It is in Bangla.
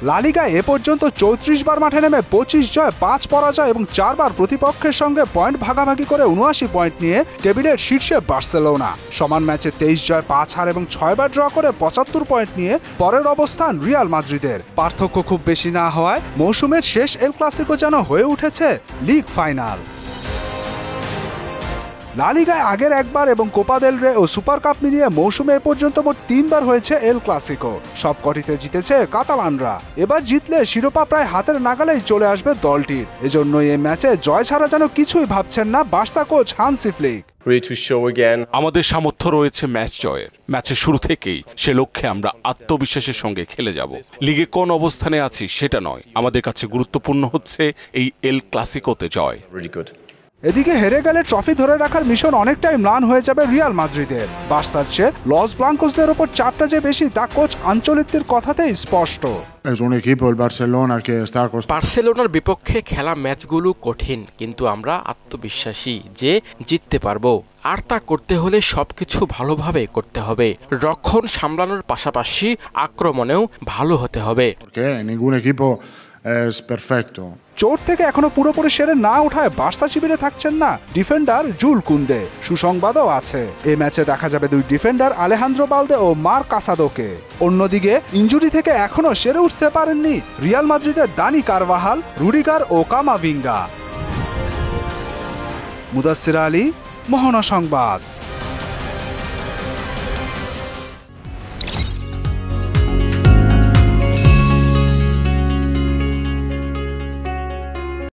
লা লিগায় এ পর্যন্ত ৩৪ বার মাঠে নেমে ২৫ জয় ৫ পরাজয় এবং ৪ বার প্রতিপক্ষের সঙ্গে পয়েন্ট ভাগাভাগি করে ৭৯ পয়েন্ট নিয়ে টেবিলের শীর্ষে বার্সেলোনা। সমান ম্যাচে ২৩ জয় ৫ হার এবং ৬ বার ড্র করে ৭৫ পয়েন্ট নিয়ে পরের অবস্থান রিয়াল মাদ্রিদের। পার্থক্য খুব বেশি না হওয়ায় মৌসুমের শেষ এল ক্লাসিকো যেন হয়ে উঠেছে লিগ ফাইনাল। লা লিগায় আগের একবার এবং কোপা দেল রে ও সুপার কাপ মিলিয়ে মৌসুমে এ পর্যন্ত মোট ৩ বার হয়েছে এল ক্লাসিকো। সবকটিতে জিতেছে কাতালানরা। এবার জিতলে শিরোপা প্রায় হাতের নাগালেই চলে আসবে দলটির। এজন্যই এই ম্যাচে জয় ছাড়া যেন কিছুই ভাবছেন না বার্সা কোচ হান্সি ফ্লিক। আমাদের সামর্থ্য রয়েছে ম্যাচ জয়ের। ম্যাচের শুরু থেকেই সে লক্ষ্যে আমরা আত্মবিশ্বাসের সঙ্গে খেলে যাব। লিগে কোন অবস্থানে আছি সেটা নয়, আমাদের কাছে গুরুত্বপূর্ণ হচ্ছে এই এল ক্লাসিকোতে জয়। এদিকে হেরে গেলে ট্রফি ধরে রাখার মিশন অনেকটাই ম্লান হয়ে যাবে রিয়াল মাদ্রিদের। বার্সার চেয়ে লস ব্লাঙ্কোসদের ওপর চাপটা যে বেশি তা কোচ আঞ্চলিকদের কথাতেই স্পষ্ট। বার্সেলোনার বিপক্ষে খেলা ম্যাচগুলো কঠিন, কিন্তু আমরা আত্মবিশ্বাসী যে জিততে পারবো। আর তা করতে হলে সবকিছু ভালোভাবে করতে হবে। রক্ষণ সামলানোর পাশাপাশি আক্রমণেও ভালো হতে হবে। চোট থেকে এখনো পুরোপুরি সেরে না ওঠায় বার্সা শিবিরে থাকছেন না ডিফেন্ডার জুল কুন্দে। সুসংবাদও আছে, এই ম্যাচে দেখা যাবে দুই ডিফেন্ডার আলেহান্দ্রো বালদে ও মার কাসাদোকে। অন্যদিকে ইনজুরি থেকে এখনো সেরে উঠতে পারেননি রিয়াল মাদ্রিদের দানি কারভাহাল, রুডিগার ও কামাভিঙ্গা। মুদাসসির আলী, মোহনা সংবাদ।